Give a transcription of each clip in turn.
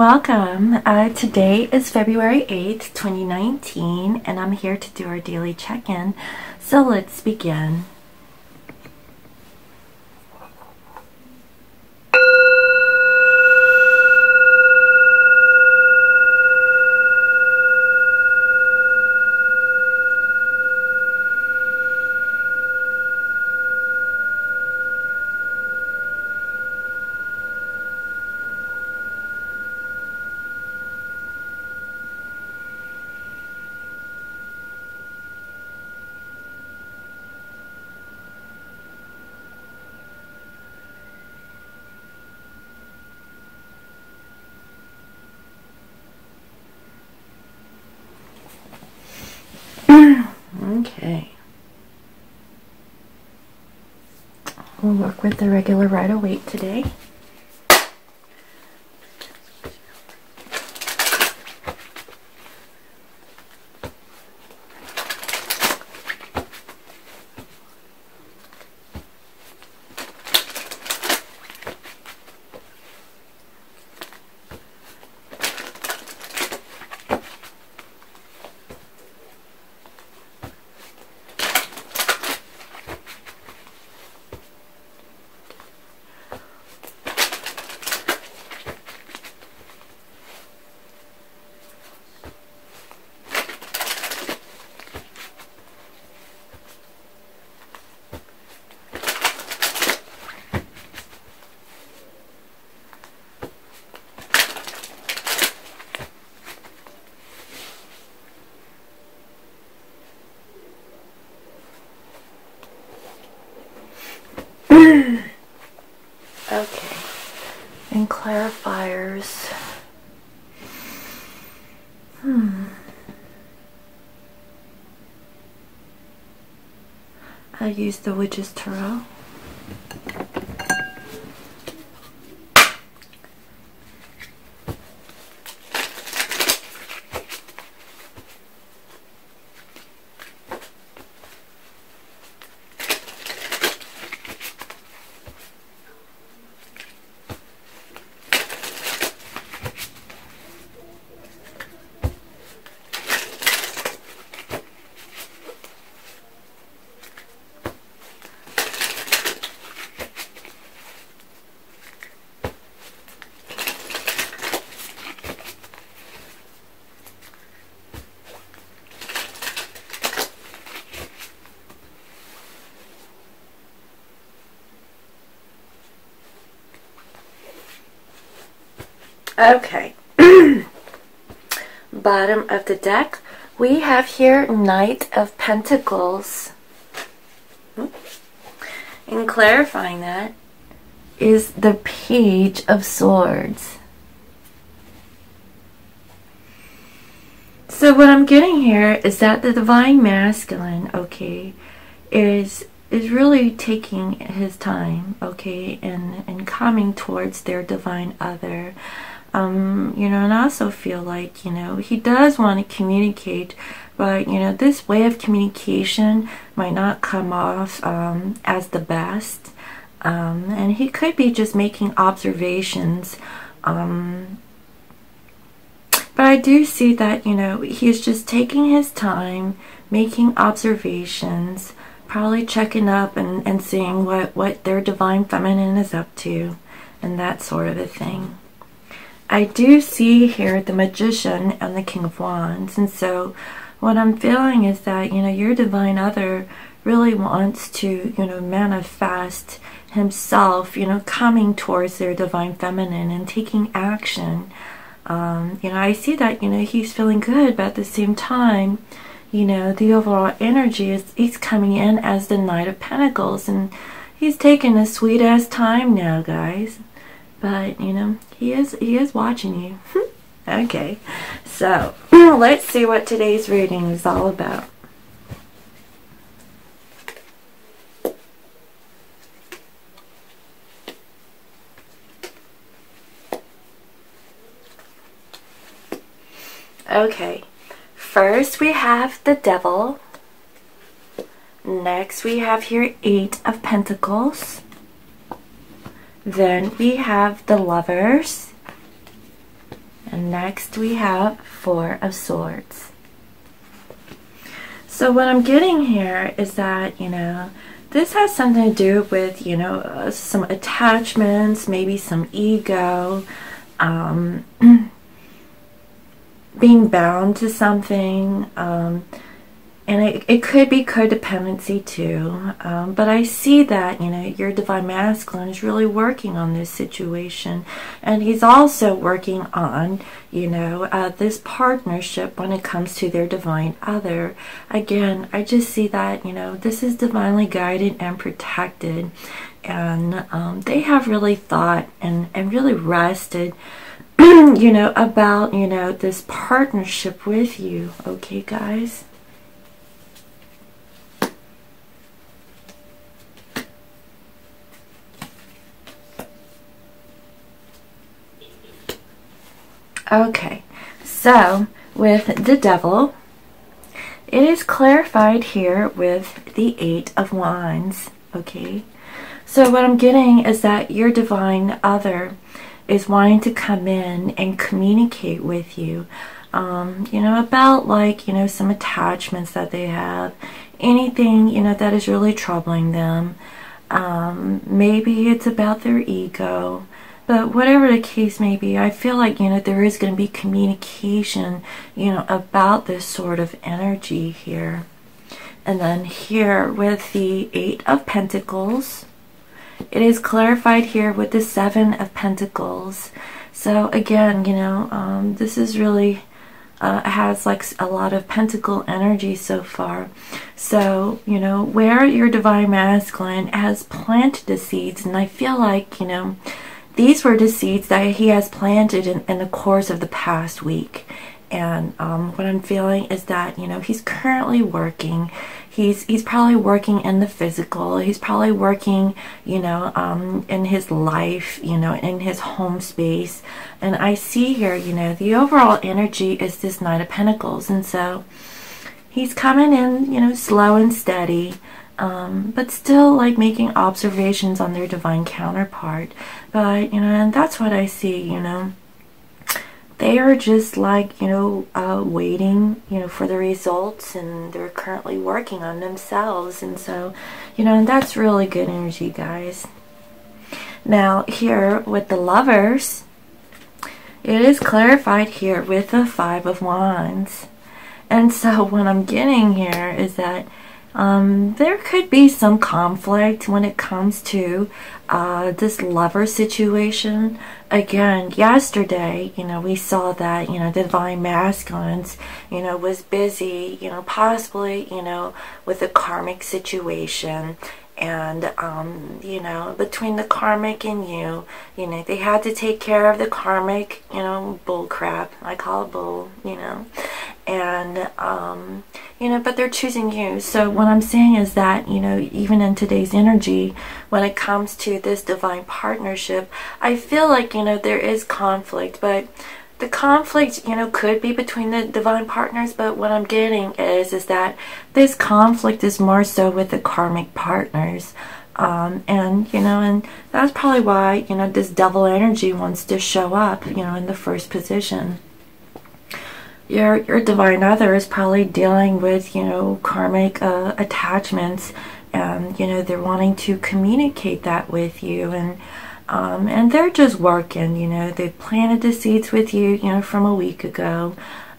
welcome. Today is February 8th, 2019, and I'm here to do our daily check-in. So let's begin. Okay. We'll work with the regular Rider-Waite today. Okay, and clarifiers. I use the Witch's Tarot. Okay, bottom of the deck, we have here Knight of Pentacles. And clarifying that is the Page of Swords. So what I'm getting here is that the Divine Masculine, okay, is really taking his time, okay, and coming towards their divine other. You know, and I also feel like, you know, he does want to communicate, but, you know, this way of communication might not come off as the best. And he could be just making observations. But I do see that, you know, he's just taking his time, making observations, probably checking up and seeing what their divine feminine is up to, and that sort of a thing. I do see here the Magician and the King of Wands, and so what I'm feeling is that, you know, your divine other really wants to, you know, manifest himself, you know, coming towards their divine feminine and taking action. You know, I see that, you know, he's feeling good, but at the same time, you know, the overall energy is he's coming in as the Knight of Pentacles, and he's taking a sweet ass time now, guys. But, you know, he is watching you. Okay, so let's see what today's reading is all about. Okay, first we have the Devil. Next we have here 8 of Pentacles. Then we have the Lovers. And next we have Four of Swords. So what I'm getting here is that, you know, this has something to do with, you know, some attachments, maybe some ego, being bound to something, and it could be codependency too, but I see that, you know, your divine masculine is really working on this situation, and he's also working on, you know, this partnership when it comes to their divine other. Again, I just see that, you know, this is divinely guided and protected, and they have really thought and really rested you know, about, you know, this partnership with you. Okay, guys? Okay, so with the Devil, it is clarified here with the Eight of Wands. Okay, so what I'm getting is that your divine other is wanting to come in and communicate with you, you know, about, like, you know, some attachments that they have, anything, you know, that is really troubling them. Maybe it's about their ego, but whatever the case may be, I feel like, you know, there is going to be communication, you know, about this sort of energy here. And then here with the Eight of Pentacles, it is clarified here with the Seven of Pentacles. So again, you know, this is really has like a lot of pentacle energy so far. So, you know, where your divine masculine has planted the seeds, and I feel like, you know, these were the seeds that he has planted in the course of the past week. And what I'm feeling is that, you know, he's currently working. He's probably working in the physical. He's probably working, you know, in his life, you know, in his home space. And I see here, you know, the overall energy is this Knight of Pentacles. And so he's coming in, you know, slow and steady, but still, like, making observations on their divine counterpart. But, you know, and that's what I see, you know. They are just, like, you know, waiting, you know, for the results, and they're currently working on themselves. And so, you know, and that's really good energy, guys. Now, here with the Lovers, it is clarified here with the Five of Wands. And so what I'm getting here is that there could be some conflict when it comes to this lover situation. Again, yesterday, you know, we saw that, you know, the divine masculines, you know, was busy, you know, possibly, you know, with a karmic situation. And, you know, between the karmic and you know, they had to take care of the karmic, you know, bull crap. I call it bull, you know. And, you know, but they're choosing you. So what I'm saying is that, you know, even in today's energy, when it comes to this divine partnership, I feel like, you know, there is conflict. But the conflict, you know, could be between the divine partners, but what I'm getting is that this conflict is more so with the karmic partners. And, you know, and that's probably why, you know, this Devil energy wants to show up, you know, in the first position. Your divine other is probably dealing with, you know, karmic attachments, and, you know, they're wanting to communicate that with you. And they're just working, you know, they planted the seeds with you, you know, from a week ago.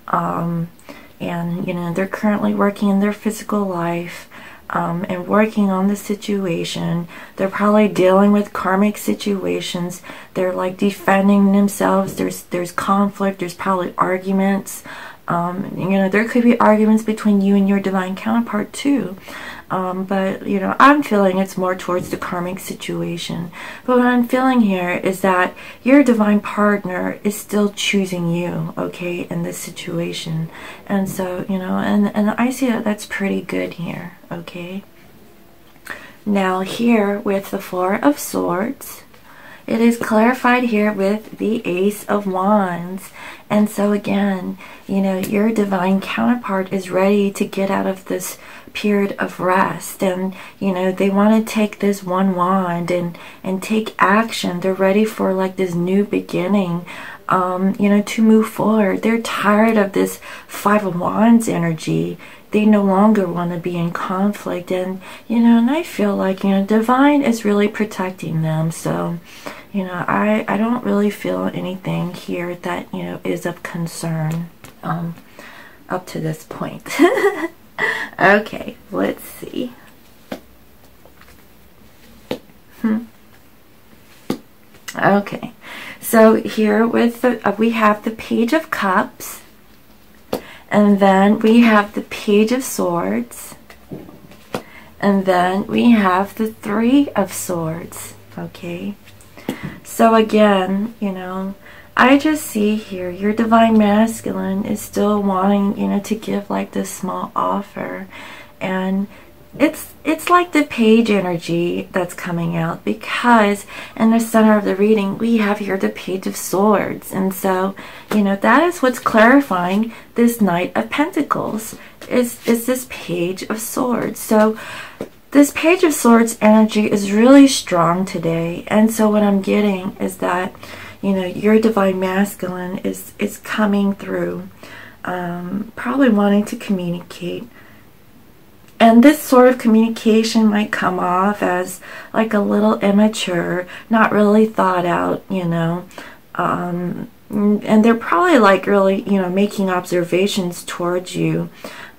And, you know, they're currently working in their physical life, and working on the situation. They're probably dealing with karmic situations. They're, like, defending themselves. There's conflict. There's probably arguments. You know, there could be arguments between you and your divine counterpart too. But, you know, I'm feeling it's more towards the karmic situation. But what I'm feeling here is that your divine partner is still choosing you, okay, in this situation. And so, you know, and I see that that's pretty good here, okay. Now here with the Four of Swords, it is clarified here with the Ace of Wands. And so again, you know, your divine counterpart is ready to get out of this period of rest, and you know, they want to take this one wand and take action. They're ready for like this new beginning, you know, to move forward. They're tired of this Five of Wands energy. They no longer want to be in conflict, and you know, and I feel like, you know, divine is really protecting them. So you know, I don't really feel anything here that, you know, is of concern up to this point. Okay, let's see. Okay, so here with the we have the Page of Cups, and then we have the Page of Swords, and then we have the Three of Swords. Okay, so again, you know, I just see here your divine masculine is still wanting, you know, to give like this small offer, and it's like the page energy that's coming out, because in the center of the reading we have here the Page of Swords. And so, you know, that is what's clarifying this Knight of Pentacles is this Page of Swords. So this Page of Swords energy is really strong today, and so what I'm getting is that, you know, your divine masculine is coming through, probably wanting to communicate. And this sort of communication might come off as like a little immature, not really thought out, you know. And they're probably like really, you know, making observations towards you,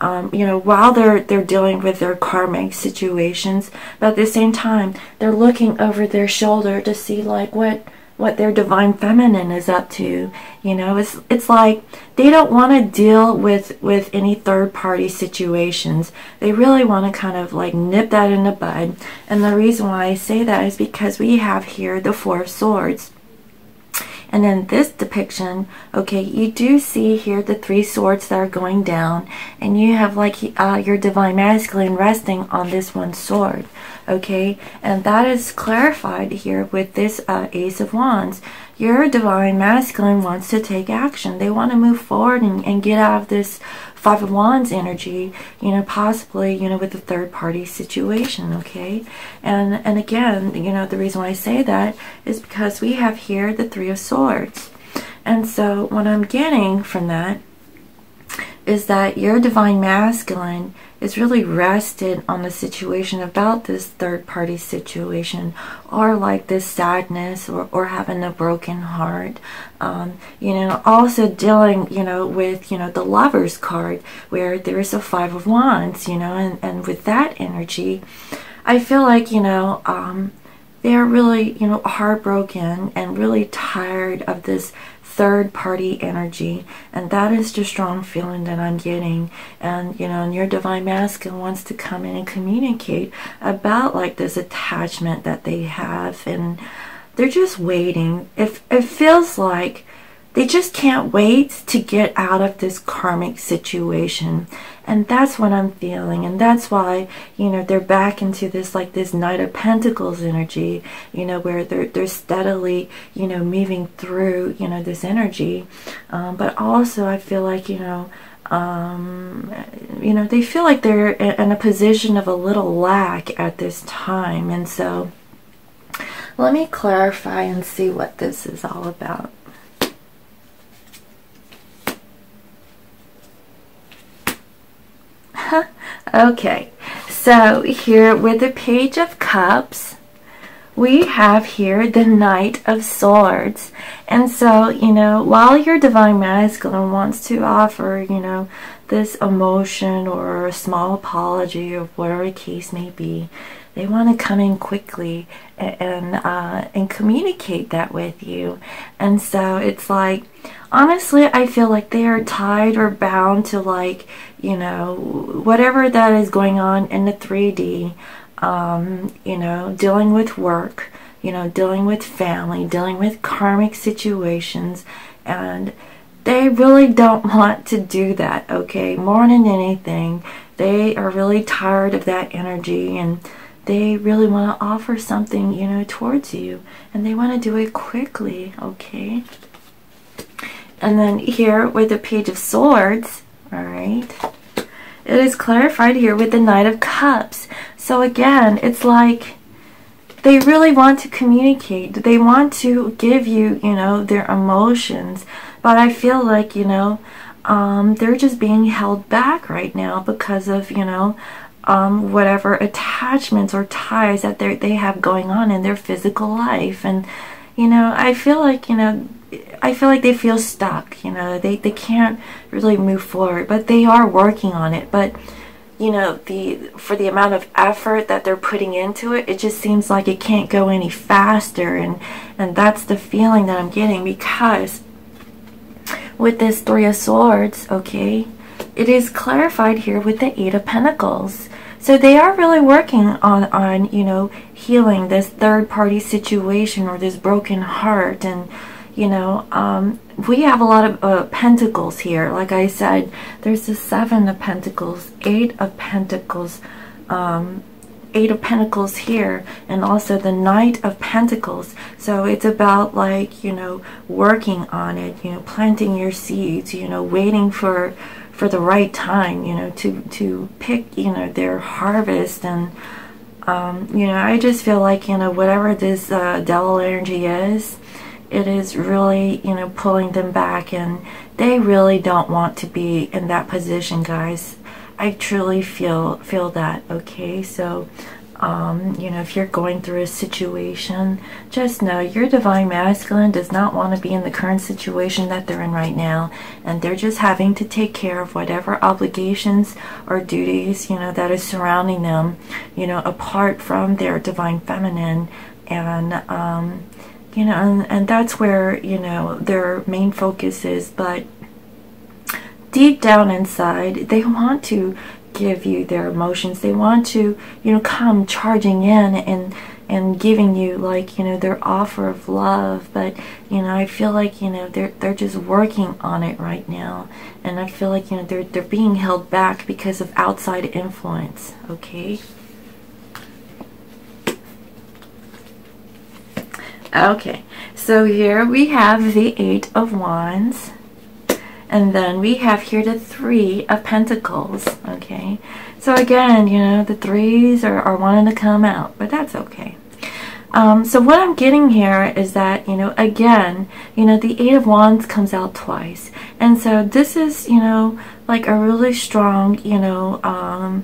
you know, while they're dealing with their karmic situations. But at the same time, they're looking over their shoulder to see like what their divine feminine is up to. You know, it's like they don't want to deal with any third-party situations. They really want to kind of like nip that in the bud. And the reason why I say that is because we have here the Four of Swords. And in this depiction, okay, you do see here the three swords that are going down, and you have like your divine masculine resting on this one sword, okay? And that is clarified here with this Ace of Wands. Your divine masculine wants to take action. They want to move forward and get out of this Five of Wands energy, you know, possibly, you know, with a third party situation, okay? And again, you know, the reason why I say that is because we have here the Three of Swords. And so what I'm getting from that is that your divine masculine is really rested on the situation about this third party situation, or like this sadness, or having a broken heart, you know, also dealing, you know, with, you know, the Lover's card where there's a Five of Wands, you know, and with that energy, I feel like, you know, they're really, you know, heartbroken and really tired of this third party energy, and that is the strong feeling that I'm getting. And you know, and your divine masculine wants to come in and communicate about like this attachment that they have, and they're just waiting. It feels like they just can't wait to get out of this karmic situation, and that's what I'm feeling. And that's why, you know, they're back into this like this Knight of Pentacles energy, you know, where they're steadily, you know, moving through, you know, this energy. But also I feel like, you know, they feel like they're in a position of a little lack at this time. And so let me clarify and see what this is all about. Okay, so here with the Page of Cups, we have here the Knight of Swords. And so, you know, while your divine masculine wants to offer, you know, this emotion or a small apology or whatever the case may be, they want to come in quickly and communicate that with you. And so it's like, honestly, I feel like they are tied or bound to, like, you know, whatever that is going on in the 3D, you know, dealing with work, you know, dealing with family, dealing with karmic situations, and they really don't want to do that, okay? More than anything, they are really tired of that energy, and they really want to offer something, you know, towards you, and they want to do it quickly, okay? And then here with the Page of Swords, all right, it is clarified here with the Knight of Cups. So again, it's like they really want to communicate. They want to give you, you know, their emotions. But I feel like, you know, they're just being held back right now because of, you know, whatever attachments or ties that they have going on in their physical life. And, you know, I feel like, you know, they feel stuck, you know, they can't really move forward, but they are working on it. But, you know, for the amount of effort that they're putting into it, it just seems like it can't go any faster. And that's the feeling that I'm getting, because with this Three of Swords, okay, it is clarified here with the Eight of Pentacles. So they are really working on you know, healing this third-party situation or this broken heart. And, you know, we have a lot of pentacles here. Like I said, there's the Seven of Pentacles, Eight of Pentacles, Eight of Pentacles here, and also the Knight of Pentacles. So it's about, like, you know, working on it, you know, planting your seeds, you know, waiting for the right time, you know, to pick, you know, their harvest. And you know, I just feel like, you know, whatever this devil energy is, it is really, you know, pulling them back, and they really don't want to be in that position, guys. I truly feel that, okay? So you know, if you're going through a situation, just know your divine masculine does not want to be in the current situation that they're in right now, and they're just having to take care of whatever obligations or duties, you know, that is surrounding them, you know, apart from their divine feminine. And you know, and that's where, you know, their main focus is. But deep down inside, they want to give you their emotions. They want to, you know, come charging in and giving you, like, you know, their offer of love. But, you know, I feel like, you know, they're just working on it right now. And I feel like, you know, they're being held back because of outside influence, okay? Okay, so here we have the Eight of Wands. And then we have here the Three of Pentacles, okay? So again, you know, the threes are wanting to come out, but that's okay. So what I'm getting here is that, you know, again, you know, the Eight of Wands comes out twice. And so this is, you know, like a really strong, you know,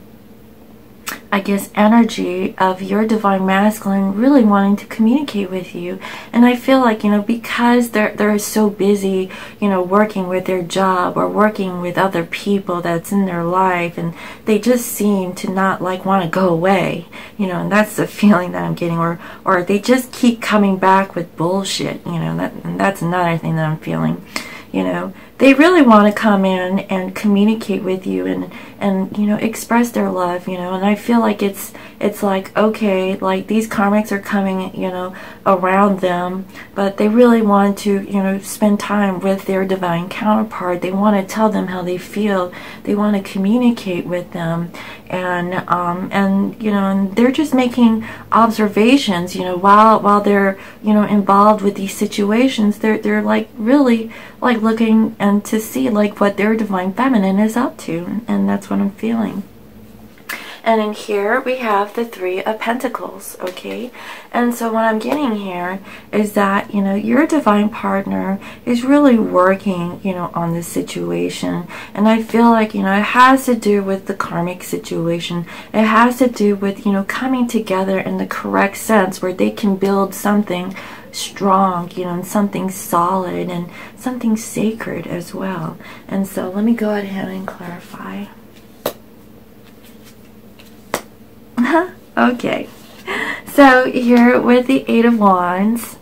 I guess, energy of your divine masculine really wanting to communicate with you. And I feel like, you know, because they're so busy, you know, working with their job or working with other people that's in their life, and they just seem to not, like, want to go away, you know, and that's the feeling that I'm getting. Or they just keep coming back with bullshit, you know, and that's another thing that I'm feeling. You know, they really want to come in and communicate with you and you know, express their love, you know. And I feel like it's like, okay, like, these karmics are coming, you know, around them, but they really want to, you know, spend time with their divine counterpart. They want to tell them how they feel. They want to communicate with them. And you know, and they're just making observations, you know, while they're, you know, involved with these situations. They're like really, like, looking and to see, like, what their divine feminine is up to. And that's what I'm feeling. And in here we have the Three of Pentacles, okay? And so what I'm getting here is that, you know, your divine partner is really working, you know, on this situation. And I feel like, you know, it has to do with the karmic situation. It has to do with, you know, coming together in the correct sense where they can build something strong, you know, and something solid and something sacred as well. And so let me go ahead and clarify. Okay, so here with the Eight of Wands,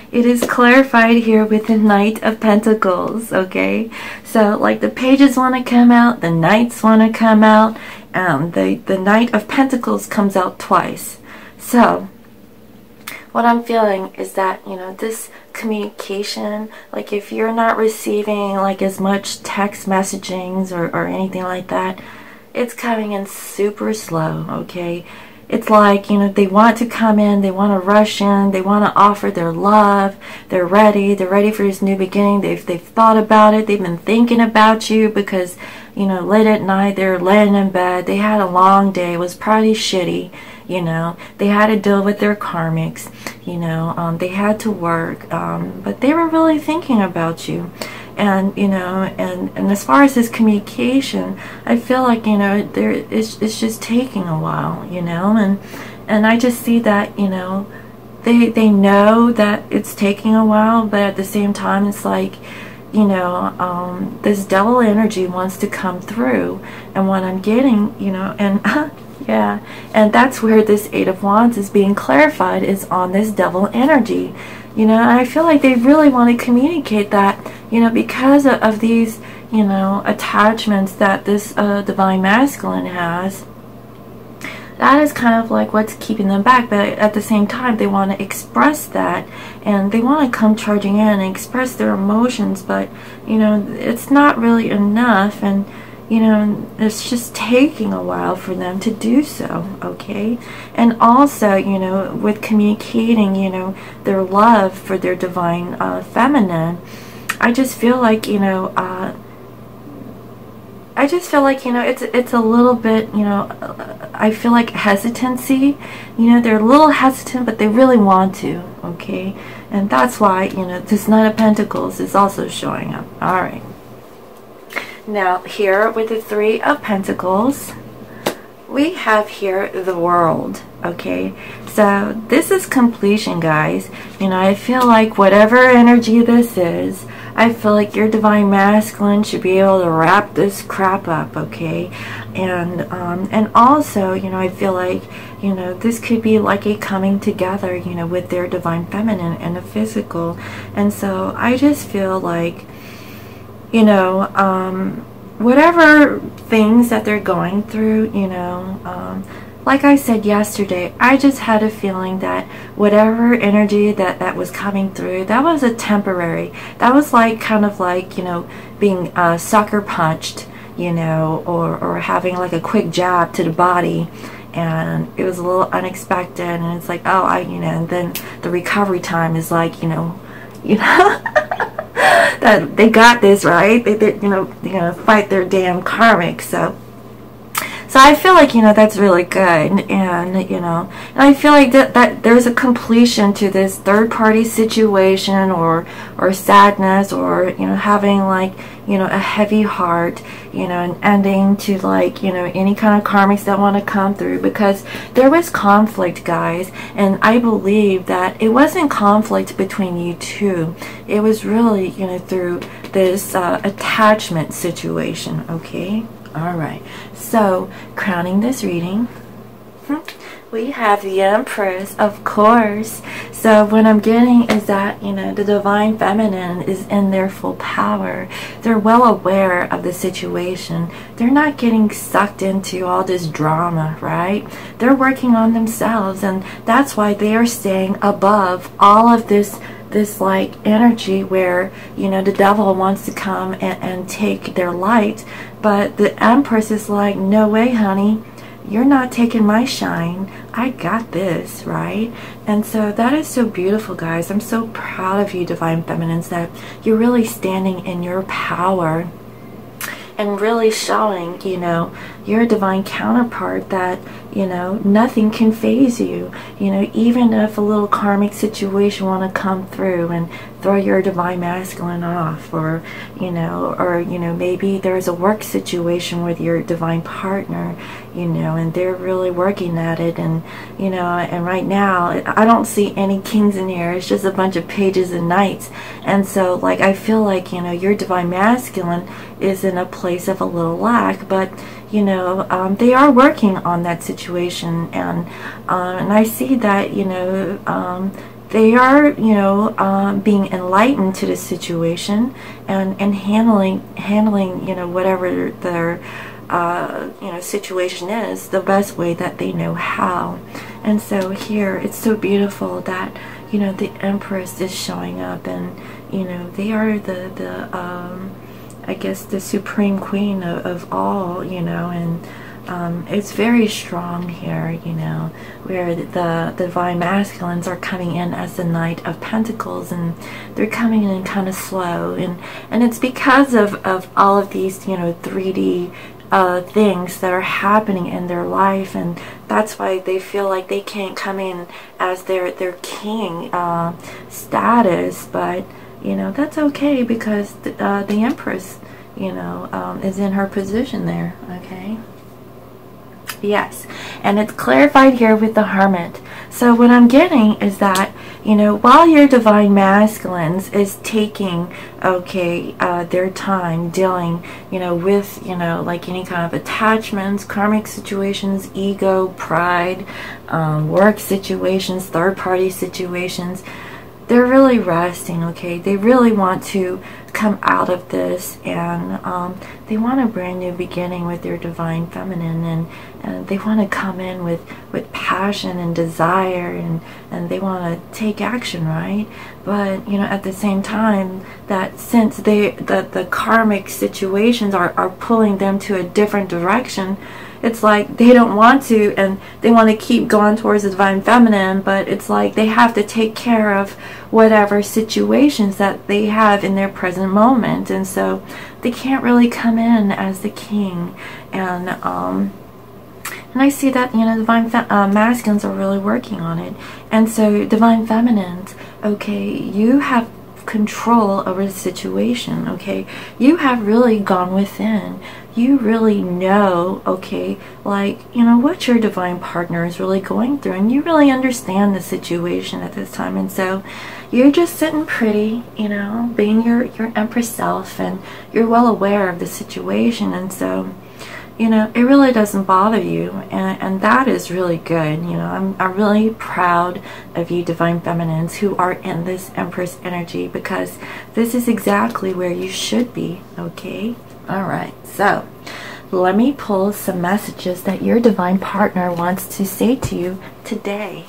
it is clarified here with the Knight of Pentacles, okay? So, like, the pages want to come out, the knights want to come out, the Knight of Pentacles comes out twice. So what I'm feeling is that, you know, this communication, like, if you're not receiving, like, as much text messagings or anything like that, it's coming in super slow, okay? it's like, you know, they want to come in, they want to rush in, they want to offer their love, they're ready for this new beginning, they've thought about it, they've been thinking about you, because, you know, late at night they're laying in bed, they had a long day, it was probably shitty, you know, they had to deal with their karmics, you know, they had to work, but they were really thinking about you. And, you know, and as far as this communication, I feel like, you know, it's just taking a while, you know, and I just see that, you know, they know that it's taking a while, but at the same time, it's like, you know, this devil energy wants to come through, and what I'm getting, you know, and yeah, and that's where this Eight of Wands is being clarified, is on this devil energy. You know, and I feel like they really want to communicate that, you know, because of these, you know, attachments that this divine masculine has. That is kind of like what's keeping them back, but at the same time they want to express that, and they want to come charging in and express their emotions, but, you know, it's not really enough, and, you know, it's just taking a while for them to do so, okay? And also, you know, with communicating, you know, their love for their divine feminine, I just feel like, you know, it's a little bit, you know, I feel like hesitancy, you know, they're a little hesitant, but they really want to, okay? And that's why, you know, this Knight of Pentacles is also showing up. All right. Now, here with the Three of Pentacles, we have here the World, okay? So this is completion, guys. You know, I feel like whatever energy this is, I feel like your divine masculine should be able to wrap this crap up, okay? And also, you know, I feel like, you know, this could be like a coming together, you know, with their divine feminine and the physical. And so I just feel like, you know, whatever things that they're going through, you know, like I said yesterday, I just had a feeling that whatever energy that was coming through, that was a temporary. That was like, kind of like, you know, being sucker punched, you know, or having like a quick jab to the body. And it was a little unexpected, and it's like, oh, you know, and then the recovery time is like, you know, that they got this, right? They you know, they're gonna fight their damn karmic. So I feel like, you know, that's really good, and you know, and I feel like that there's a completion to this third-party situation, or sadness, or, you know, having like, you know, a heavy heart, you know, and ending to like, you know, any kind of karmics that want to come through, because there was conflict, guys, and I believe that it wasn't conflict between you two. It was really, you know, through this attachment situation, okay? All right, so crowning this reading, we have the Empress, of course. So what I'm getting is that, you know, the divine feminine is in their full power. They're well aware of the situation. They're not getting sucked into all this drama, right? They're working on themselves, and that's why they are staying above all of this like energy where, you know, the devil wants to come and take their light. But the Empress is like, no way, honey, you're not taking my shine. I got this, right? And so that is so beautiful, guys. I'm so proud of you, divine feminines, that you're really standing in your power and really showing, you know, your divine counterpart that, you know, nothing can faze you. You know, even if a little karmic situation want to come through and throw your divine masculine off, or you know, maybe there's a work situation with your divine partner, you know, and they're really working at it, and you know, and right now I don't see any kings in here. It's just a bunch of pages and knights. And so, like, I feel like, you know, your divine masculine is in a place of a little lack, but you know, they are working on that situation, and I see that, you know, they are, you know, being enlightened to the situation, and handling, you know, whatever their you know, situation is the best way that they know how. And so here it's so beautiful that, you know, the Empress is showing up, and you know, they are the I guess the supreme queen of all, you know, and It's very strong here, you know, where the divine masculines are coming in as the Knight of Pentacles, and they're coming in kind of slow, and it's because of all of these, you know, 3D things that are happening in their life, and that's why they feel like they can't come in as their king status. But you know, that's okay, because the Empress, you know, is in her position there. Okay. Yes, and it's clarified here with the Hermit. So what I'm getting is that, you know, while your divine masculines is taking, okay, their time dealing, you know, with, you know, like any kind of attachments, karmic situations, ego, pride, work situations, third-party situations, they're really resting, okay? They really want to come out of this, and they want a brand new beginning with their divine feminine, and they want to come in with passion and desire, and they want to take action, right? But you know, at the same time, that since the karmic situations are pulling them to a different direction, it's like they don't want to, and they want to keep going towards the divine feminine, but it's like they have to take care of whatever situations that they have in their present moment, and so they can't really come in as the king. And I see that, you know, divine masculines are really working on it, and so divine feminines, okay, you have control over the situation, okay? You have really gone within. You really know, okay, like, you know, what your divine partner is really going through, and you really understand the situation at this time, and so you're just sitting pretty, you know, being your Empress self, and you're well aware of the situation, and so, you know, it really doesn't bother you, and that is really good. You know, I'm really proud of you divine feminines who are in this Empress energy, because this is exactly where you should be, okay? Alright, so let me pull some messages that your divine partner wants to say to you today.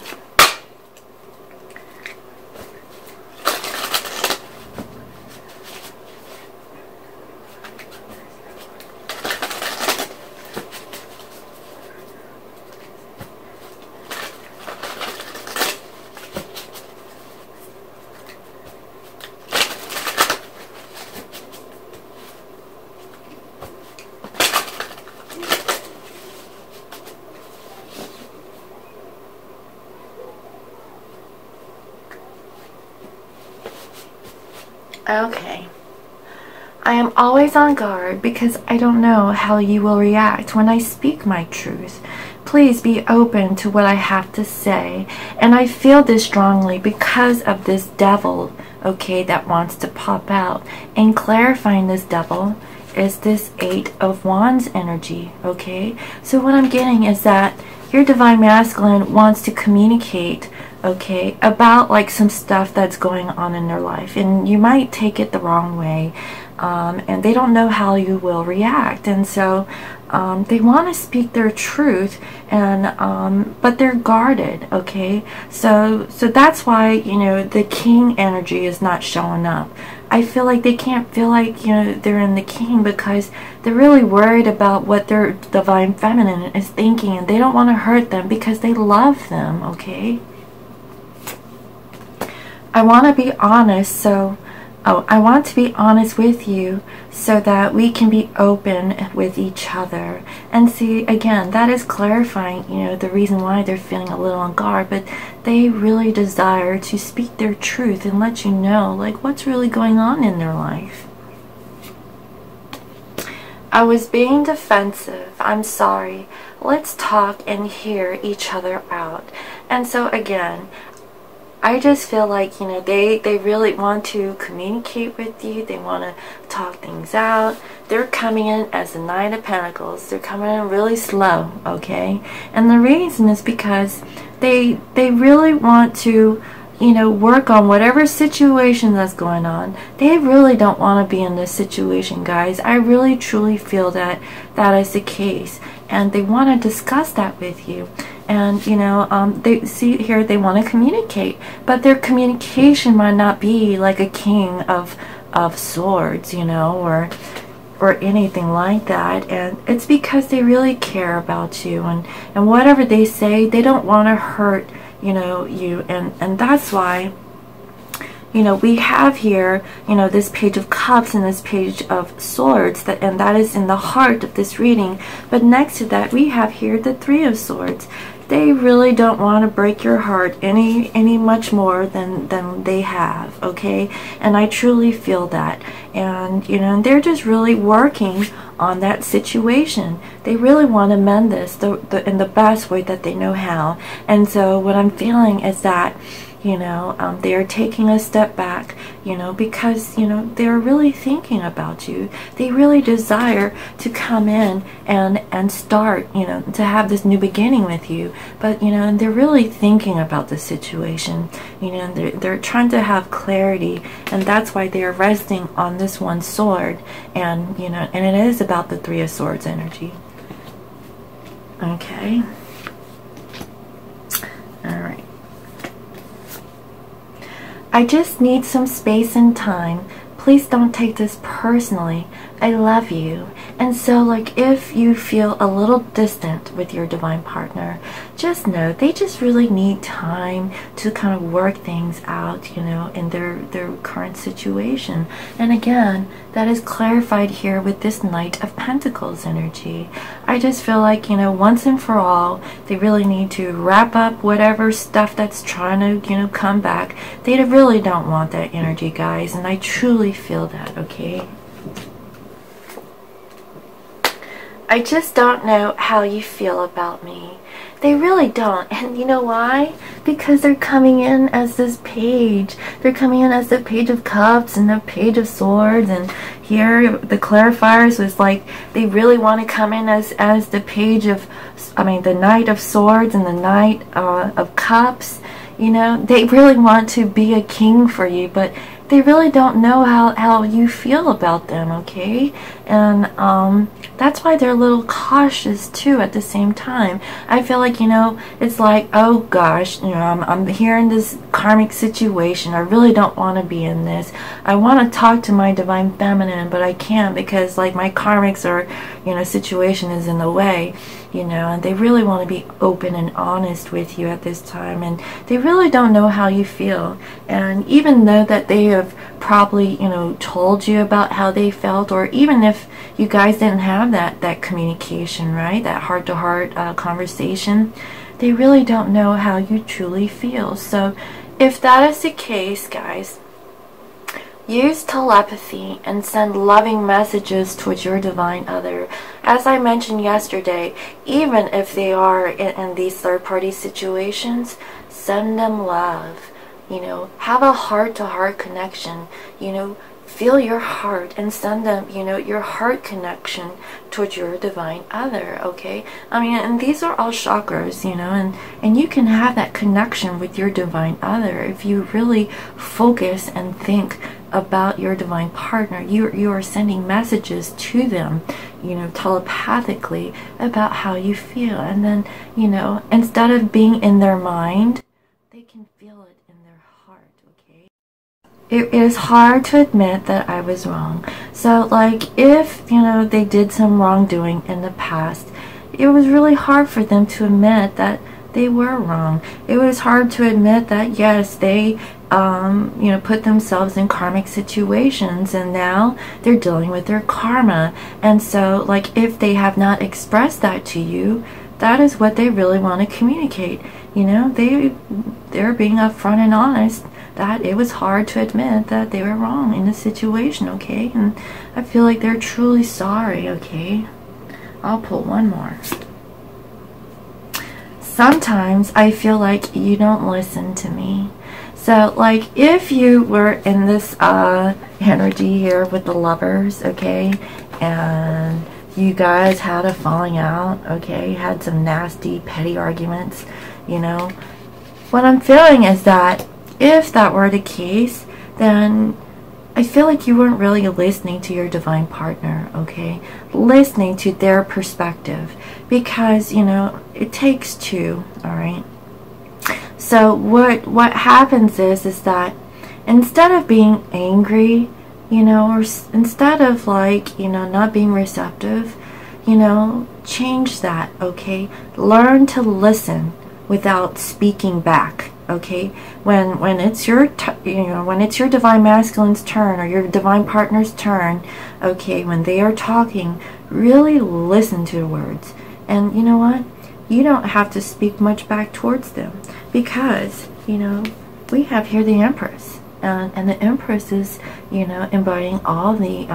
Okay. I am always on guard because I don't know how you will react when I speak my truth. Please be open to what I have to say. And I feel this strongly because of this devil, okay, that wants to pop out. And clarifying this devil is this 8 of Wands energy, okay? So what I'm getting is that your divine masculine wants to communicate, okay, about like some stuff that's going on in their life, and you might take it the wrong way, and they don't know how you will react, and so they want to speak their truth, and but they're guarded, okay? So that's why, you know, the king energy is not showing up. I feel like they can't feel like, you know, they're in the king because they're really worried about what their divine feminine is thinking, and they don't want to hurt them because they love them, okay? I want to be honest, so I want to be honest with you so that we can be open with each other. And see, again, that is clarifying, you know, the reason why they're feeling a little on guard, but they really desire to speak their truth and let you know, like, what's really going on in their life. I was being defensive. I'm sorry. Let's talk and hear each other out. And so, again, I just feel like, you know, they really want to communicate with you. They want to talk things out. They're coming in as the Knight of Pentacles. They're coming in really slow, okay? And the reason is because they really want to, you know, work on whatever situation that's going on. They really don't want to be in this situation, guys. I really truly feel that that is the case, and they want to discuss that with you. And, you know, they see here they want to communicate, but their communication might not be like a king of swords, you know, or or anything like that. And it's because they really care about you, and whatever they say, they don't want to hurt, you know, you. And that's why, you know, we have here, you know, this Page of Cups and this Page of Swords, and that is in the heart of this reading. But next to that, we have here the Three of Swords. They really don't want to break your heart any much more than they have, okay? And I truly feel that. And, you know, they're just really working on that situation. They really want to mend this in the best way that they know how. And so what I'm feeling is that, you know, they are taking a step back, you know, because, you know, they're really thinking about you. They really desire to come in and start, you know, to have this new beginning with you. But, you know, and they're really thinking about the situation. You know, they're trying to have clarity, and that's why they're resting on this one sword. And, you know, and it is about the Three of Swords energy. Okay. All right. I just need some space and time. Please don't take this personally. I love you. And so, like, if you feel a little distant with your divine partner, just know they just really need time to kind of work things out, you know, in their current situation. And again, that is clarified here with this Knight of Pentacles energy. I just feel like, you know, once and for all, they really need to wrap up whatever stuff that's trying to, you know, come back. They really don't want that energy, guys. And I truly feel that, okay? I just don't know how you feel about me. They really don't. And you know why? Because they're coming in as this page. They're coming in as the Page of Cups and the Page of Swords. And here the clarifiers was like they really want to come in as the Page of, the Knight of Swords and the Knight of Cups. You know, they really want to be a king for you, but they really don't know how you feel about them, okay? And that's why they're a little cautious too at the same time. I feel like, you know, it's like, oh gosh, you know, I'm here in this karmic situation. I really don't want to be in this. I want to talk to my divine feminine, but I can't because, like, my karmics or, you know, situation is in the way. You know, and they really want to be open and honest with you at this time, and they really don't know how you feel. And even though that they have probably, you know, told you about how they felt, or even if you guys didn't have that communication, right, that heart-to-heart conversation, they really don't know how you truly feel. So if that is the case, guys, use telepathy and send loving messages towards your divine other. As I mentioned yesterday, even if they are in these third-party situations, send them love. You know, have a heart-to-heart connection. You know, feel your heart and send them, you know, your heart connection towards your divine other, okay? I mean, and these are all chakras, you know, and you can have that connection with your divine other if you really focus and think about your divine partner. You are sending messages to them, you know, telepathically about how you feel. And then, you know, instead of being in their mind, they can feel it in their heart, okay? It is hard to admit that I was wrong. So, like, if, you know, they did some wrongdoing in the past, it was really hard for them to admit that they were wrong. It was hard to admit that, yes, they you know, put themselves in karmic situations, and now they're dealing with their karma. And so, like, if they have not expressed that to you, that is what they really want to communicate. You know, they're being upfront and honest that it was hard to admit that they were wrong in the situation, okay? And I feel like they're truly sorry, okay? I'll pull one more. Sometimes I feel like you don't listen to me. So, like, if you were in this energy here with the Lovers, okay, and you guys had a falling out, okay, had some nasty, petty arguments, you know, what I'm feeling is that if that were the case, then I feel like you weren't really listening to your divine partner, okay, listening to their perspective, because, you know, it takes two, all right? So what happens is that instead of being angry you know, or instead of like, you know, not being receptive, you know, change that, okay? Learn to listen without speaking back, okay? When it's your when it's your divine masculine's turn or your divine partner's turn, okay, when they are talking, really listen to the words. And you know what? You don't have to speak much back towards them, because, you know, we have here the Empress. And the Empress is, you know, embodying all the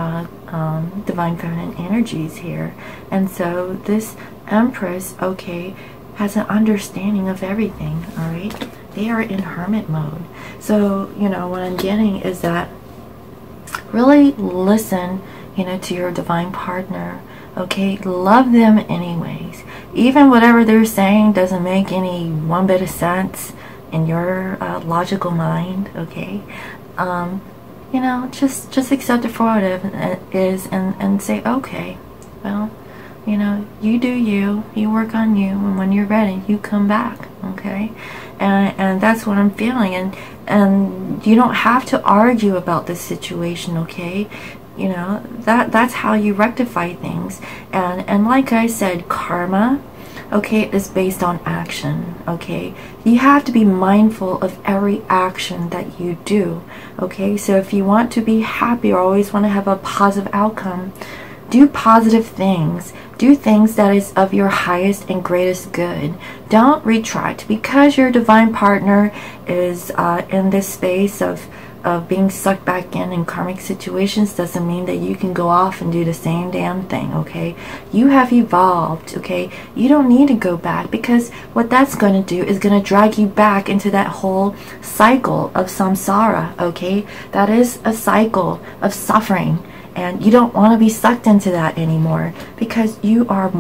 divine feminine energies here. And so this Empress, okay, has an understanding of everything, all right? They are in hermit mode. So, you know, what I'm getting is that really listen, you know, to your divine partner, okay? Love them anyways. Even whatever they're saying doesn't make any one bit of sense in your logical mind, okay? You know, just accept it for what it is, and say, okay, well, you know, you do you, you work on you, and when you're ready, you come back, okay? And that's what I'm feeling, and you don't have to argue about this situation, okay? You know, that's how you rectify things. And like I said, karma, okay, is based on action, okay? You have to be mindful of every action that you do, okay? So if you want to be happy or always want to have a positive outcome, do positive things. Do things that is of your highest and greatest good. Don't retract. Because your divine partner is in this space of being sucked back in karmic situations, doesn't mean that you can go off and do the same damn thing, okay? You have evolved, okay? You don't need to go back, because what that's going to do is going to drag you back into that whole cycle of samsara, okay? That is a cycle of suffering, and you don't want to be sucked into that anymore, because you are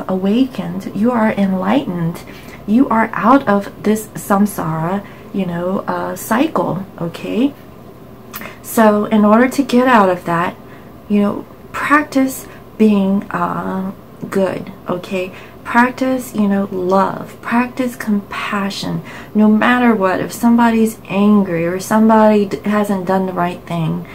awakened, you are enlightened, you are out of this samsara, you know, cycle, okay? So in order to get out of that, you know, practice being good, okay? Practice, you know, love. Practice compassion. No matter what, if somebody's angry or somebody hasn't done the right thing,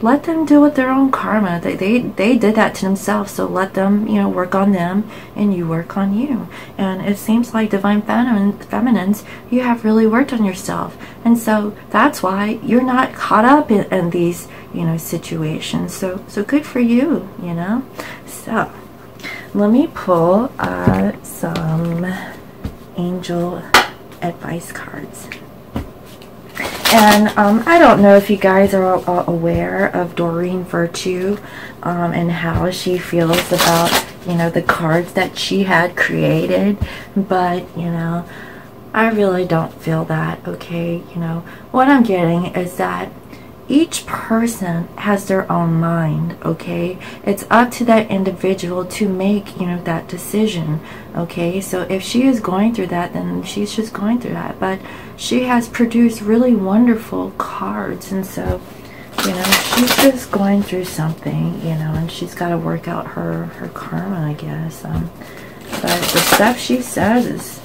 let them deal with their own karma. They did that to themselves, so let them, you know, work on them, and you work on you. And it seems like divine feminines, you have really worked on yourself, and so that's why you're not caught up in these, you know, situations. So good for you, you know. So let me pull some angel advice cards. And I don't know if you guys are aware of Doreen Virtue and how she feels about, you know, the cards that she had created. But, you know, I really don't feel that, okay? You know, what I'm getting is that each person has their own mind, okay? It's up to that individual to make, you know, that decision, okay? So if she is going through that, then she's just going through that. But she has produced really wonderful cards, and so, you know, she's just going through something, you know, and she's got to work out her karma, I guess. But the stuff she says is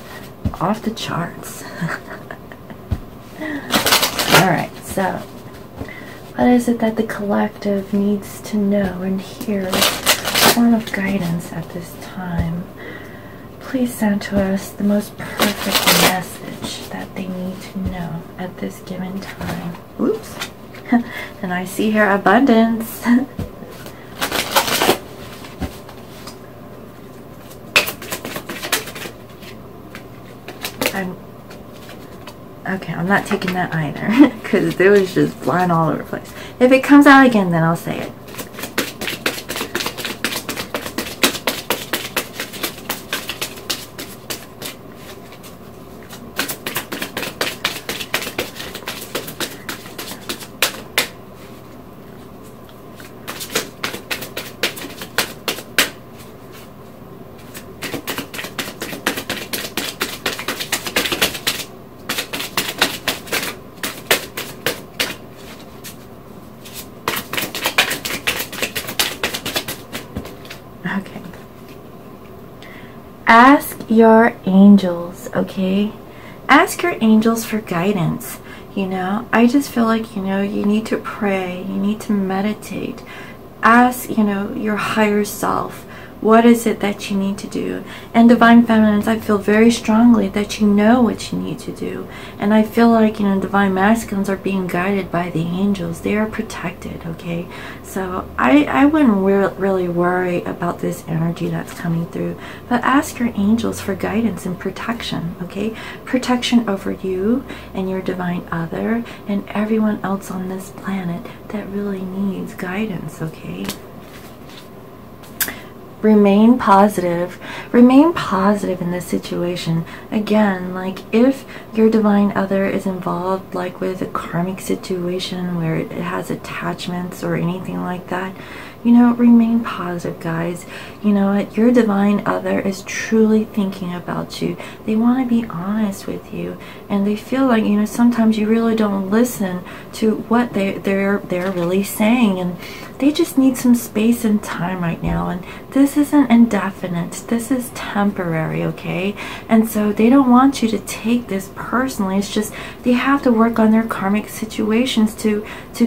off the charts. Alright, so what is it that the collective needs to know and hear in form of guidance at this time? Please send to us the most perfect message that they need to know at this given time. Oops. And I see here abundance. Okay, I'm not taking that either, because it was just flying all over the place. If it comes out again, then I'll say it. Ask your angels, okay? ask your angels for guidance. You know, I just feel like, you know, you need to pray, you need to meditate. Ask, you know, your higher self, what is it that you need to do? And Divine Feminines, I feel very strongly that you know what you need to do. And I feel like, you know, Divine Masculines are being guided by the angels. They are protected, okay? So I wouldn't really worry about this energy that's coming through. But ask your angels for guidance and protection, okay? Protection over you and your divine other and everyone else on this planet that really needs guidance, okay? Remain positive. Remain positive in this situation. Again, like if your divine other is involved like with a karmic situation where it has attachments or anything like that, you know, remain positive, guys. You know what? Your divine other is truly thinking about you. They want to be honest with you, and they feel like, you know, sometimes you really don't listen to what they're really saying, and they just need some space and time right now. And this isn't indefinite. This is temporary, okay? And so they don't want you to take this personally. It's just they have to work on their karmic situations to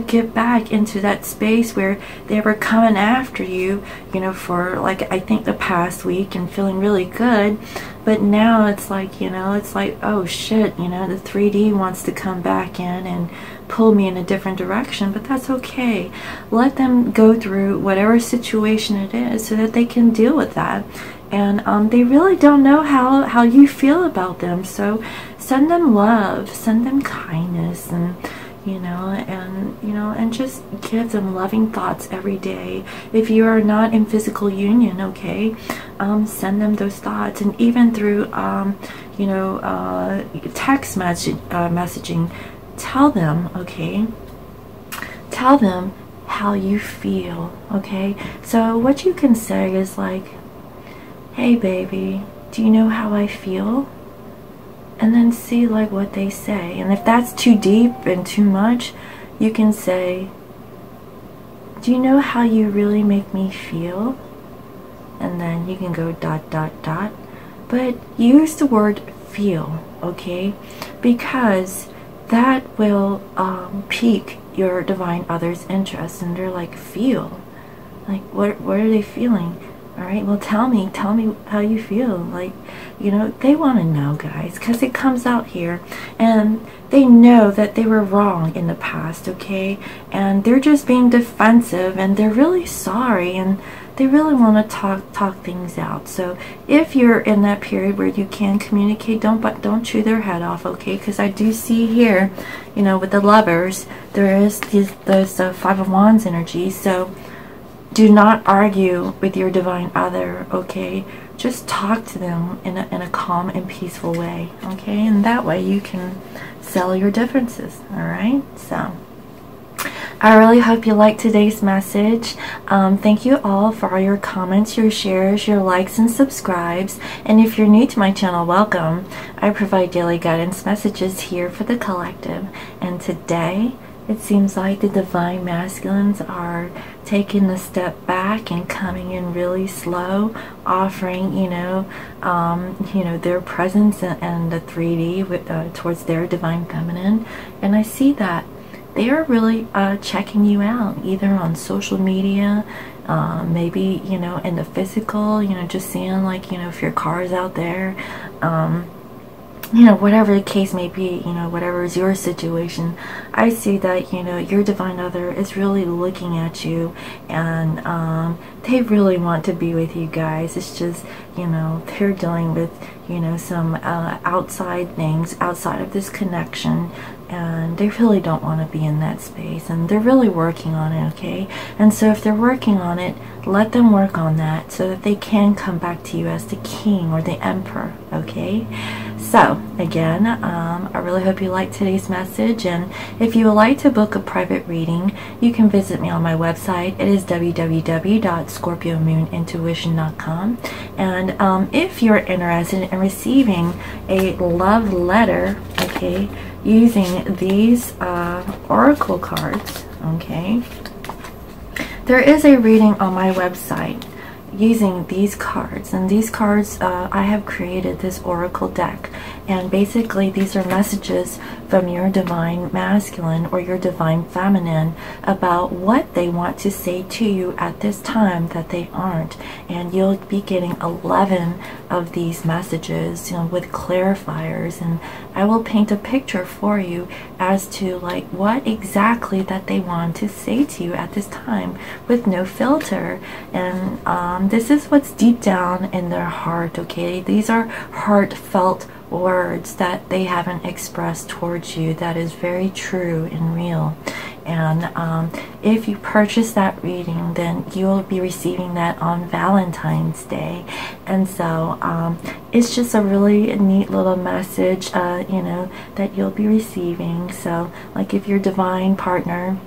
get back into that space where they were coming after you, you know, for like I think the past week and feeling really good. But now it's like, you know, it's like, oh shit, you know, the 3D wants to come back in and pull me in a different direction. But that's okay. Let them go through whatever situation it is so that they can deal with that. And they really don't know how you feel about them. So send them love, send them kindness, and and just give them loving thoughts every day. If you are not in physical union, okay, send them those thoughts. And even through text messaging, tell them, okay, tell them how you feel, okay? So what you can say is like, hey baby, do you know how I feel? And then see like what they say. And if that's too deep and too much, you can say, do you know how you really make me feel? And then you can go ... But use the word feel, okay? Because that will pique your divine other's interest. And they're like, feel? Like, what are they feeling? All right, well, tell me how you feel. Like, you know, they want to know, guys, because it comes out here, and they know that they were wrong in the past, okay? And they're just being defensive, and they're really sorry, and they really want to talk things out. So if you're in that period where you can communicate, don't chew their head off, okay? Because I do see here, you know, with the lovers, there is this Five of Wands energy. So do not argue with your divine other, okay? Just talk to them in a calm and peaceful way, okay? And that way you can settle your differences, all right? So I really hope you liked today's message. Thank you all for all your comments, your shares, your likes, and subscribes. And if you're new to my channel, welcome. I provide daily guidance messages here for the collective. And today, it seems like the divine masculines are taking a step back and coming in really slow, offering, their presence and the 3D with, towards their divine feminine. And I see that they are really checking you out, either on social media, maybe, in the physical, just seeing, like, if your car is out there, whatever the case may be, whatever is your situation. I see that, your divine other is really looking at you, and they really want to be with you guys. It's just, they're dealing with, some outside things outside of this connection, and they really don't want to be in that space, and they're really working on it, okay? And so if they're working on it, let them work on that so that they can come back to you as the king or the emperor, okay? So again, I really hope you liked today's message, and if you would like to book a private reading, you can visit me on my website. It is www.scorpiomoonintuition.com. And if you're interested in receiving a love letter, okay, using these oracle cards, okay, there is a reading on my website using these cards. And these cards, I have created this oracle deck, And basically these are messages from your divine masculine or your divine feminine about what they want to say to you at this time that they aren't. And you'll be getting 11 of these messages, you know, with clarifiers, and I will paint a picture for you as to like what exactly that they want to say to you at this time with no filter. And this is what's deep down in their heart, okay? These are heartfelt words that they haven't expressed towards you. That is very true and real. And if you purchase that reading, then you'll be receiving that on Valentine's Day. And so it's just a really neat little message, you know, that you'll be receiving. So like if your divine partner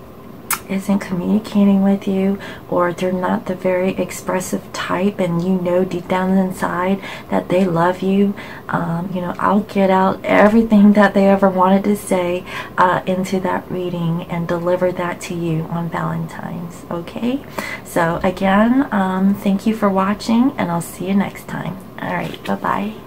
isn't communicating with you, or they're not the very expressive type, and you know deep down inside that they love you, you know, I'll get out everything that they ever wanted to say into that reading and deliver that to you on Valentine's. Okay, so again, thank you for watching, and I'll see you next time. All right, bye bye.